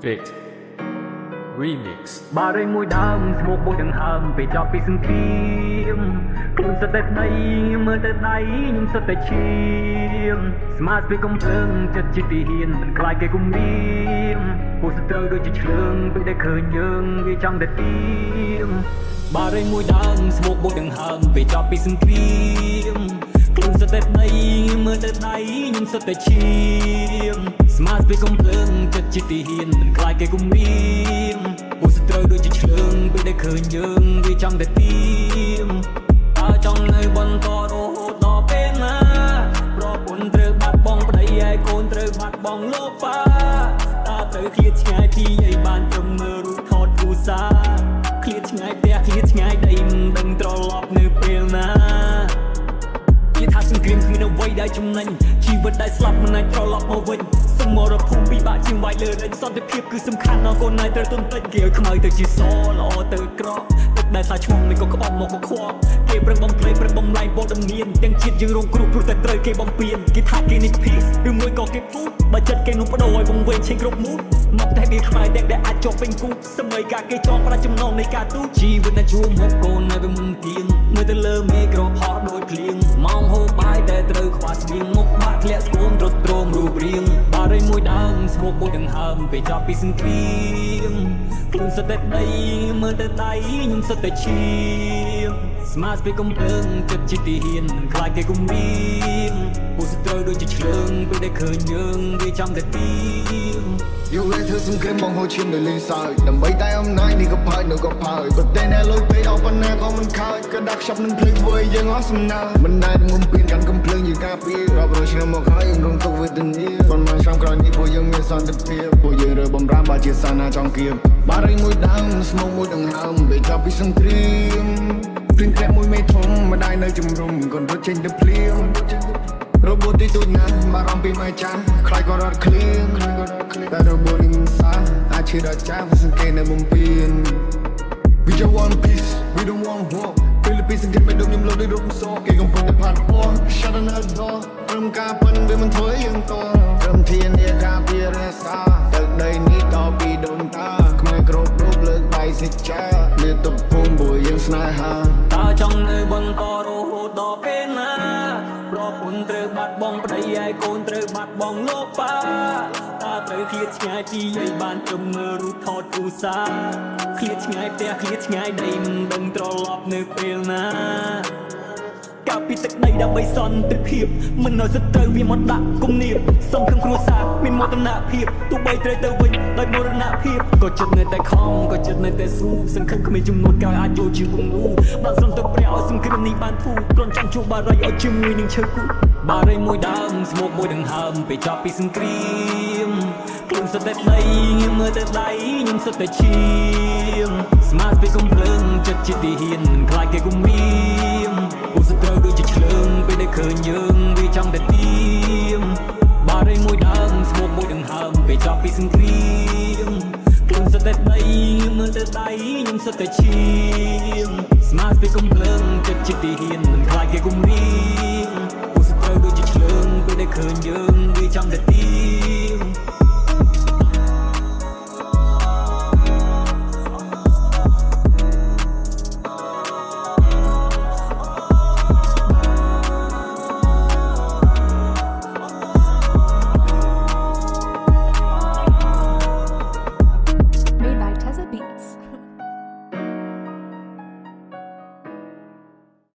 Fit Remix បារីមួយដើមស្មុកមួយដង្ហើមពេលចប់ពីសង្គ្រាមខ្លួនសតែដៃមើលទៅដៃខ្ញុំសតែឈាមស្មាតពីកំភ្លើងចិត្តជាទីហ៊ានមិនខ្លាចគេគំរាមពួកសត្រូវដូចជាឆ្លើងពេលដែលឃើញយើងវាចង់តែទៀមបារីមួយដើមស្មុកមួយដង្ហើមពេលចប់ពីសង្គ្រាមខ្លួនសតែដៃមើលទៅដៃខ្ញុំសតែឈាមស្មាតពីកំភ្លើងចិត្តជាទីហ៊ានមិនខ្លាចគេគំរាមពួកសត្រូវដូចជាឆ្លើងពេលដែលឃើញយើងវាចង់តែទៀមតើចង់នៅបន្តរហូតដល់ពេលណាប្រពន្ធត្រូវបាត់បង់ប្តីហើយកូនត្រូវបាត់បង់លោកប៉ាតើត្រូវឃ្លាតឆ្ងាយពីឲ្យបានត្រឹមមើលរូបថតគ្រួសារឃ្លាតឆ្ងាយផ្ទះឃ្លាតឆ្ងាយដីមិនដឹងត្រឡប់នៅពេលណានិយាយថាសង្គ្រាមគ្មានអ្វីដែលចំណេញជីវិតដែលស្លាប់មិនអាចត្រឡប់មកវិញសមរភូមិពិបាកជាងវាយលើរិញសន្តិភាពគឺសំខាន់ណាស់កូនណៃត្រូវទន្តិចគេឲ្យខ្មៅទៅជាសល្អទៅក្រក់ទឹកដែលសាឈ្មោះមិនក៏ក្បត់មកក៏ខ្វល់គេប្រឹងបំភ្លេចប្រឹងបំលែងព័ត៌មានទាំងជាតិយើងរងគ្រោះព្រោះតែត្រូវគេបំពេញគេថាគេនេះ peace ឬមួយក៏គេพูดបើចិត្តគេនោះបដូរឲ្យវង្វេងឆេងគ្រប់មូតមកតែវាខ្មែរតែដែលអាចជាប់ពេញគូសម័យការគេចងប្រាចំណងនៃការទូជីវិតណាជួមហូបកូននៅវាមិនទៀងមើលទៅលើមេក្រផោះដូចភ្លៀងម៉ោងហូបបាយតែត្រូវខ្វះស្បៀងមុខបាក់ធ្លាក់ស្គមទ្រុឌទ្រោមរូបរាងបារីមួយដើមស្មុកមួយដង្ហើមពេលចប់ពីសង្គ្រាមខ្លួនសតែដៃមើលទៅដៃខ្ញុំសតែឈាមស្មាតពីកំភ្លើងចិត្តជាទីហ៊ានមិនខ្លាចគេគំរាមពួកសត្រូវដូចជាឆ្លើងពេលដែលឃើញយើងវាចង់តែទៀមយូរធ្វើសង្គ្រាមបងហូរឈាមនៅលេងសើចដើម្បីតែអំណាចនេះក៏ផើចនៅក៏ផើចប្រទេសណែលុយពេកអស់ប៉ុណ្ណាក៏មិនខើចក៏ដាក់ខ្ចប់នឹងភ្លេចធ្វើឲ្យយើងអស់សំណើមិនដែលងុំពៀនកាន់កំភ្លើងយើងការពាររាប់រយឆ្នាំមកហើយយើងរងទុក្ខវេទនាប៉ុន្មានឆ្នាំក្រោយនេះពួកយើងមានសន្តិភាពពួកយើងរើបំរាមបាជាសាណាចង់គៀបបារីមួយដើមស្មោកមួយដង្ហើមពេលចប់ពីសង្គ្រាមព្រៀងក្រាក់មួយមេធំម្ដាយនៅជំរុំកូនរត់ចេញទៅភ្លៀងរបូតទីទូចណាស់បារម្ភពីម៉ែចាស់ខ្លាចក៏រត់ឃ្លៀងតែរបូតនេះមិនសាអាចឈឺដល់ចាស់សង្កេតនៅមុំពៀន We just want peace we don't want war ពេលពីសង្កេតមិនដូចខ្ញុំលោដូចរំសោគេកំពុងតែផាត់ពណ៌ Shut another door ព្រមការប៉ិនវាមិនធ្វើយើងតព្រមធានាការពាររក្សាទឹកដីនេះតពីដូនតាខ្មែរគ្រប់រូបលើកដៃសេចក្ដីមាតុភូមិពួកយើងស្នេហាតើចង់នៅបន្តរហូតដល់ពេលណាប្រពន្ធត្រូវបាត់បង់ប្តីហើយកូនត្រូវបាត់បង់លោកប៉ាតើត្រូវឃ្លាតឆ្ងាយពីឲ្យបានត្រឹមមើលរូបថតគ្រួសារឃ្លាតឆ្ងាយផ្ទះឃ្លាតឆ្ងាយដីមិនដឹងត្រឡប់នៅពេលណាកាពីទឹកដីដើម្បីសន្តិភាពមិនឲ្យសត្រូវវាមកដាក់គំនាបសំខឹងគ្រួសារមានមោទនភាពទោះបីត្រូវទៅវិញដោយមរណភាពក៏ចិត្តនៅតែខំក៏ចិត្តនៅតែស៊ូសង្ឃឹមគ្មានចំនួនក្រោយអាចយកជាគំនូបើសុំទៅព្រះឲ្យសង្គ្រាមនេះបានធូរគ្រាន់ចង់ជួបបារីឲ្យជាមួយនឹងឈើគូបារីមួយដើមស្មុកមួយដង្ហើមពេលចប់ពីសង្គ្រាមខ្លួនសតែដៃមើលទៅដៃខ្ញុំសតែឈាមស្មាតពីកំភ្លើងចិត្តជាទីហ៊ានមិនខ្លាចគេគំរាមពួកសត្រូវដូចជាឆ្លើងពេលដែលឃើញយើងវាចង់តែទៀមបារីមួយដើមស្មុកមួយដង្ហើមពេលចប់ពីសង្គ្រាមខ្លួនសតែដៃមើលទៅដៃខ្ញុំសតែឈាមស្មាតពីកំភ្លើងចិត្តជាទីហ៊ានមិនខ្លាចគេគំរាមពួកសត្រូវដូចជាឆ្លើងពេលដែលឃើញយើងវាចង់តែទៀម